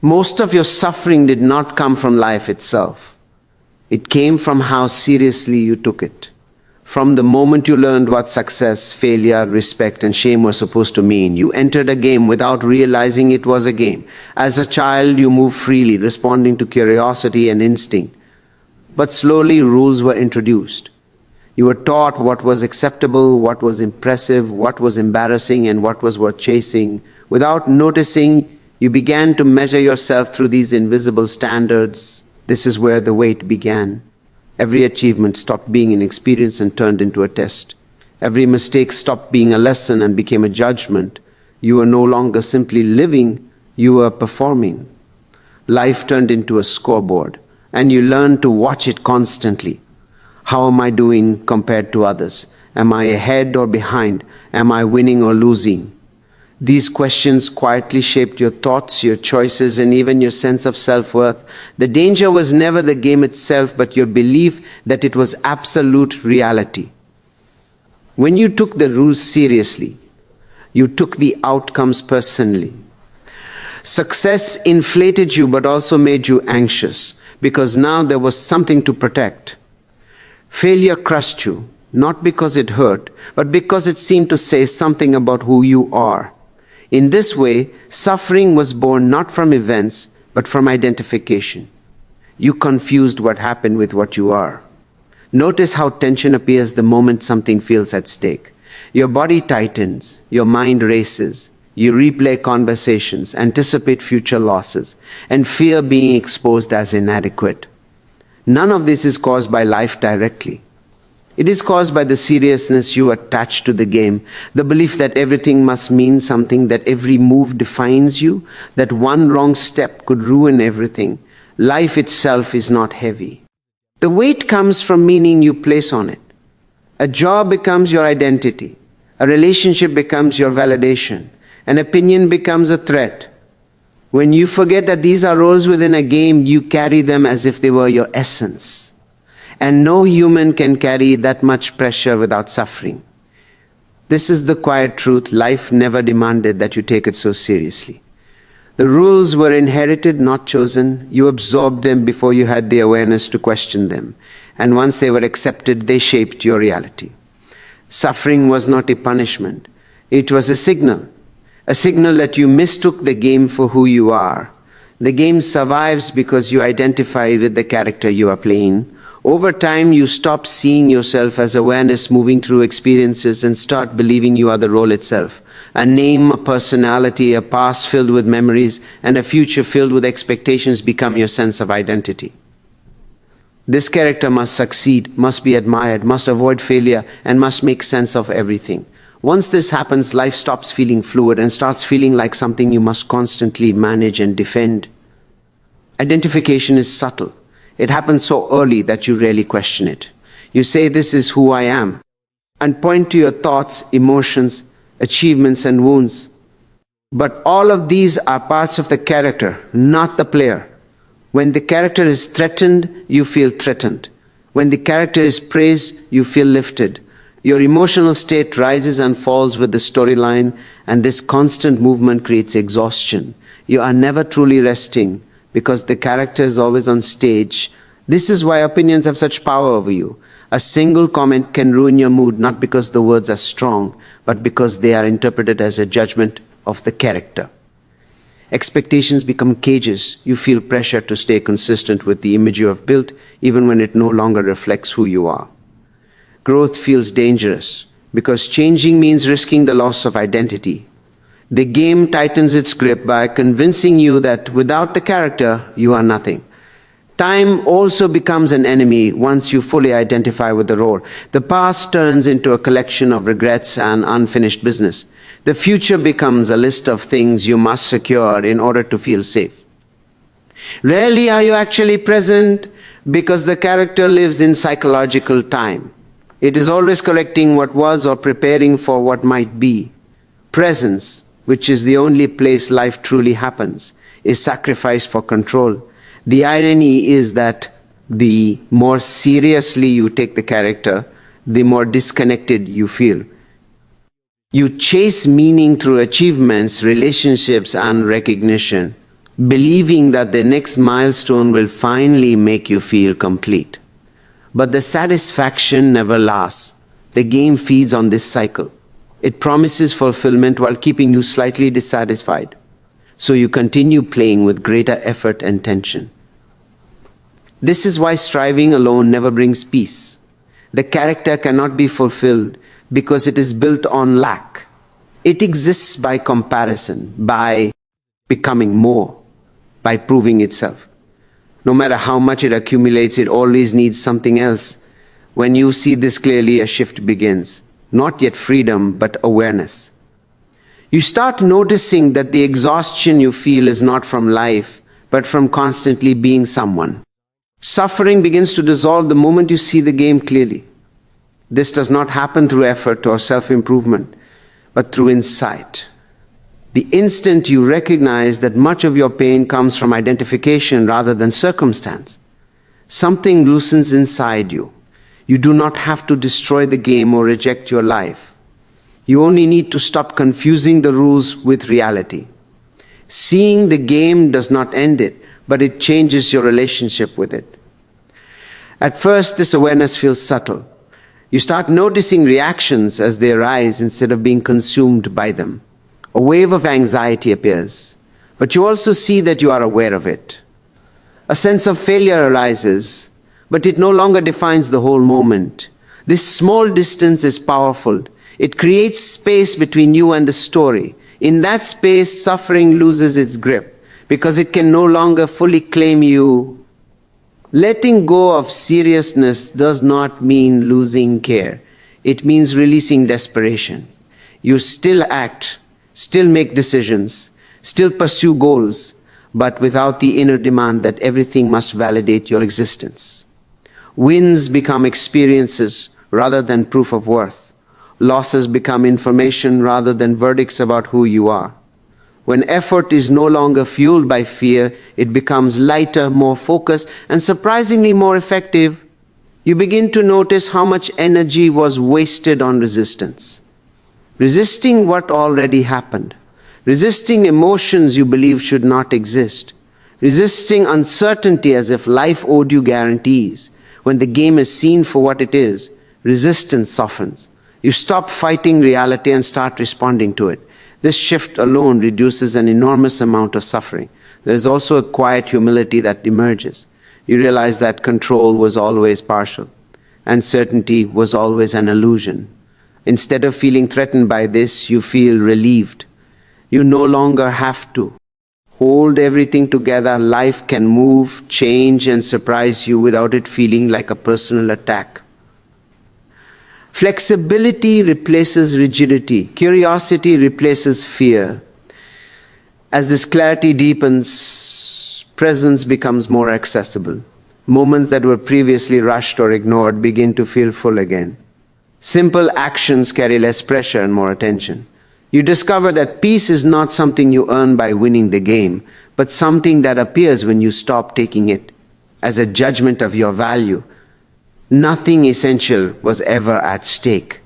Most of your suffering did not come from life itself. It came from how seriously you took it. From the moment you learned what success, failure, respect, and shame were supposed to mean, you entered a game without realizing it was a game. As a child, you moved freely, responding to curiosity and instinct. But slowly, rules were introduced. You were taught what was acceptable, what was impressive, what was embarrassing, and what was worth chasing. Without noticing, you began to measure yourself through these invisible standards. This is where the wait began. Every achievement stopped being an experience and turned into a test. Every mistake stopped being a lesson and became a judgment. You were no longer simply living, you were performing. Life turned into a scoreboard, and you learned to watch it constantly. How am I doing compared to others? Am I ahead or behind? Am I winning or losing? These questions quietly shaped your thoughts, your choices, and even your sense of self-worth. The danger was never the game itself, but your belief that it was absolute reality. When you took the rules seriously, you took the outcomes personally. Success inflated you, but also made you anxious, because now there was something to protect. Failure crushed you, not because it hurt, but because it seemed to say something about who you are. In this way, suffering was born not from events, but from identification. You confused what happened with what you are. Notice how tension appears the moment something feels at stake. Your body tightens, your mind races, you replay conversations, anticipate future losses, and fear being exposed as inadequate. None of this is caused by life directly. It is caused by the seriousness you attach to the game, the belief that everything must mean something, that every move defines you, that one wrong step could ruin everything. Life itself is not heavy. The weight comes from meaning you place on it. A job becomes your identity. A relationship becomes your validation. An opinion becomes a threat. When you forget that these are roles within a game, you carry them as if they were your essence. And no human can carry that much pressure without suffering. This is the quiet truth. Life never demanded that you take it so seriously. The rules were inherited, not chosen. You absorbed them before you had the awareness to question them. And once they were accepted, they shaped your reality. Suffering was not a punishment. It was a signal that you mistook the game for who you are. The game survives because you identify with the character you are playing. Over time, you stop seeing yourself as awareness moving through experiences and start believing you are the role itself. A name, a personality, a past filled with memories, and a future filled with expectations become your sense of identity. This character must succeed, must be admired, must avoid failure, and must make sense of everything. Once this happens, life stops feeling fluid and starts feeling like something you must constantly manage and defend. Identification is subtle. It happens so early that you rarely question it. You say, "This is who I am," and point to your thoughts, emotions, achievements, and wounds. But all of these are parts of the character, not the player. When the character is threatened, you feel threatened. When the character is praised, you feel lifted. Your emotional state rises and falls with the storyline, and this constant movement creates exhaustion. You are never truly resting, because the character is always on stage. This is why opinions have such power over you. A single comment can ruin your mood, not because the words are strong, but because they are interpreted as a judgment of the character. Expectations become cages. You feel pressure to stay consistent with the image you have built, even when it no longer reflects who you are. Growth feels dangerous, because changing means risking the loss of identity. The game tightens its grip by convincing you that without the character, you are nothing. Time also becomes an enemy once you fully identify with the role. The past turns into a collection of regrets and unfinished business. The future becomes a list of things you must secure in order to feel safe. Rarely are you actually present because the character lives in psychological time. It is always correcting what was or preparing for what might be. Presence, which is the only place life truly happens, is sacrificed for control. The irony is that the more seriously you take the character, the more disconnected you feel. You chase meaning through achievements, relationships, and recognition. believing that the next milestone will finally make you feel complete. But the satisfaction never lasts. The game feeds on this cycle. It promises fulfillment while keeping you slightly dissatisfied. So you continue playing with greater effort and tension. This is why striving alone never brings peace. The character cannot be fulfilled because it is built on lack. It exists by comparison, by becoming more, by proving itself. No matter how much it accumulates, it always needs something else. When you see this clearly, a shift begins. Not yet freedom, but awareness. You start noticing that the exhaustion you feel is not from life, but from constantly being someone. Suffering begins to dissolve the moment you see the game clearly. This does not happen through effort or self-improvement, but through insight. The instant you recognize that much of your pain comes from identification rather than circumstance, something loosens inside you. You do not have to destroy the game or reject your life. You only need to stop confusing the rules with reality. Seeing the game does not end it, but it changes your relationship with it. At first, this awareness feels subtle. You start noticing reactions as they arise instead of being consumed by them. A wave of anxiety appears, but you also see that you are aware of it. A sense of failure arises, but it no longer defines the whole moment. This small distance is powerful. It creates space between you and the story. In that space, suffering loses its grip because it can no longer fully claim you. Letting go of seriousness does not mean losing care. It means releasing desperation. You still act, still make decisions, still pursue goals, but without the inner demand that everything must validate your existence. Wins become experiences rather than proof of worth. Losses become information rather than verdicts about who you are. When effort is no longer fueled by fear, it becomes lighter, more focused, and surprisingly more effective. You begin to notice how much energy was wasted on resistance. Resisting what already happened. Resisting emotions you believe should not exist. Resisting uncertainty as if life owed you guarantees. When the game is seen for what it is, resistance softens. You stop fighting reality and start responding to it. This shift alone reduces an enormous amount of suffering. There is also a quiet humility that emerges. You realize that control was always partial, and certainty was always an illusion. Instead of feeling threatened by this, you feel relieved. You no longer have to hold everything together. Life can move, change, and surprise you without it feeling like a personal attack. Flexibility replaces rigidity. Curiosity replaces fear. As this clarity deepens, presence becomes more accessible. Moments that were previously rushed or ignored begin to feel full again. Simple actions carry less pressure and more attention. You discover that peace is not something you earn by winning the game, but something that appears when you stop taking it as a judgment of your value. Nothing essential was ever at stake.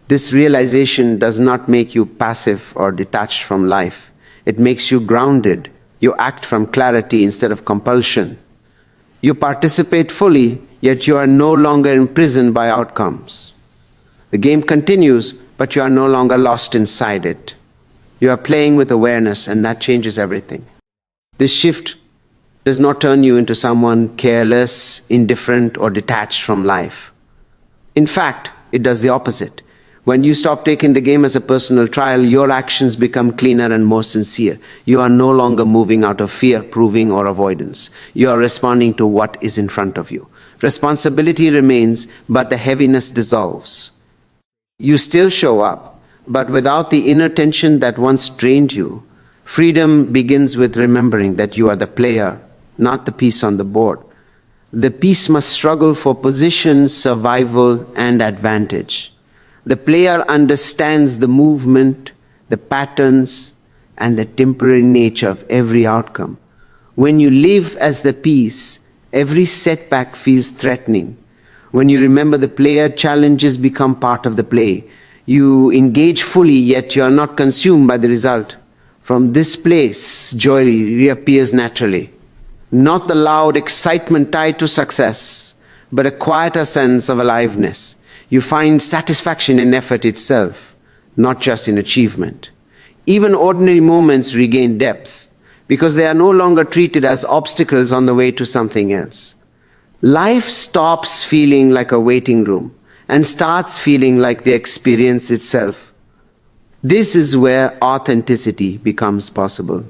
This realization does not make you passive or detached from life. It makes you grounded. You act from clarity instead of compulsion. You participate fully, yet you are no longer imprisoned by outcomes. The game continues, but you are no longer lost inside it. You are playing with awareness, and that changes everything. This shift does not turn you into someone careless, indifferent, or detached from life. In fact, it does the opposite. When you stop taking the game as a personal trial, your actions become cleaner and more sincere. You are no longer moving out of fear, proving, or avoidance. You are responding to what is in front of you. Responsibility remains, but the heaviness dissolves. You still show up, but without the inner tension that once drained you. Freedom begins with remembering that you are the player, not the piece on the board. The piece must struggle for position, survival, and advantage. The player understands the movement, the patterns, and the temporary nature of every outcome. When you live as the piece, every setback feels threatening. When you remember the player, challenges become part of the play. You engage fully, yet you are not consumed by the result. From this place, joy reappears naturally. Not the loud excitement tied to success, but a quieter sense of aliveness. You find satisfaction in effort itself, not just in achievement. Even ordinary moments regain depth because they are no longer treated as obstacles on the way to something else. Life stops feeling like a waiting room and starts feeling like the experience itself. This is where authenticity becomes possible.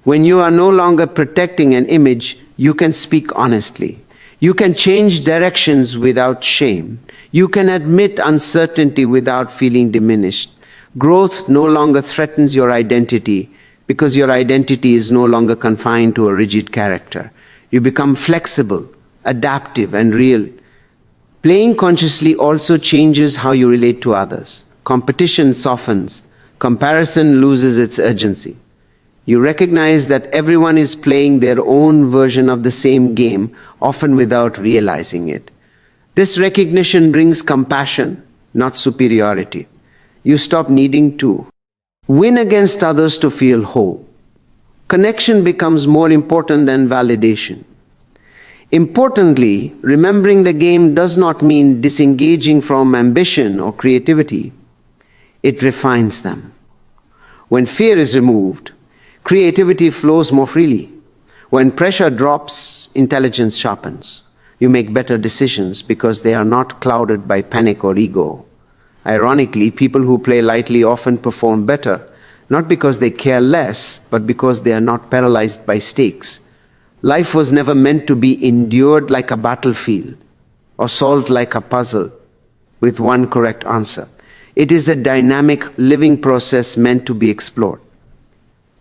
When you are no longer protecting an image, you can speak honestly. You can change directions without shame. You can admit uncertainty without feeling diminished. Growth no longer threatens your identity because your identity is no longer confined to a rigid character. You become flexible, adaptive, and real. Playing consciously also changes how you relate to others. Competition softens. Comparison loses its urgency. You recognize that everyone is playing their own version of the same game, often without realizing it. This recognition brings compassion, not superiority. You stop needing to win against others to feel whole. Connection becomes more important than validation. Importantly, remembering the game does not mean disengaging from ambition or creativity. It refines them. When fear is removed, creativity flows more freely. When pressure drops, intelligence sharpens. You make better decisions because they are not clouded by panic or ego. Ironically, people who play lightly often perform better, not because they care less, but because they are not paralyzed by stakes. Life was never meant to be endured like a battlefield or solved like a puzzle with one correct answer. It is a dynamic, living process meant to be explored.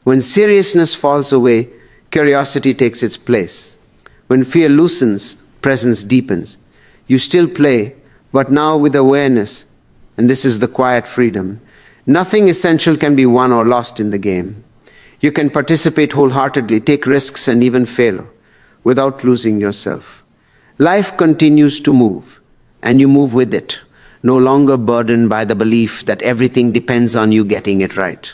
When seriousness falls away, curiosity takes its place. When fear loosens, presence deepens. You still play, but now with awareness, and this is the quiet freedom. Nothing essential can be won or lost in the game. You can participate wholeheartedly, take risks, and even fail without losing yourself. Life continues to move, and you move with it, no longer burdened by the belief that everything depends on you getting it right.